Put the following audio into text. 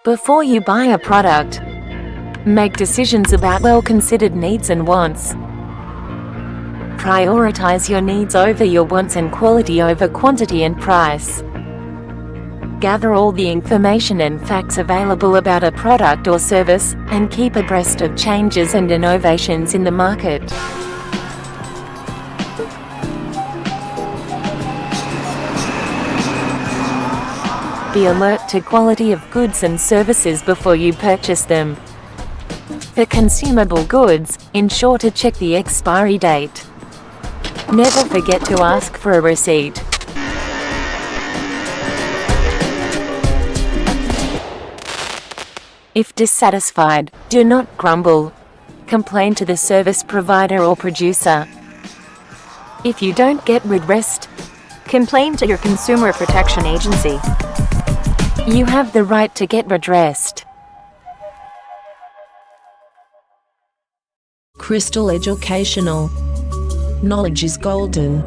Before you buy a product, make decisions about well-considered needs and wants. Prioritize your needs over your wants and quality over quantity and price. Gather all the information and facts available about a product or service, and keep abreast of changes and innovations in the market. Be alert to quality of goods and services before you purchase them. For consumable goods, ensure to check the expiry date. Never forget to ask for a receipt. If dissatisfied, do not grumble. Complain to the service provider or producer. If you don't get redressed, complain to your consumer protection agency. You have the right to get redressed. Crystal Educational. Knowledge is golden.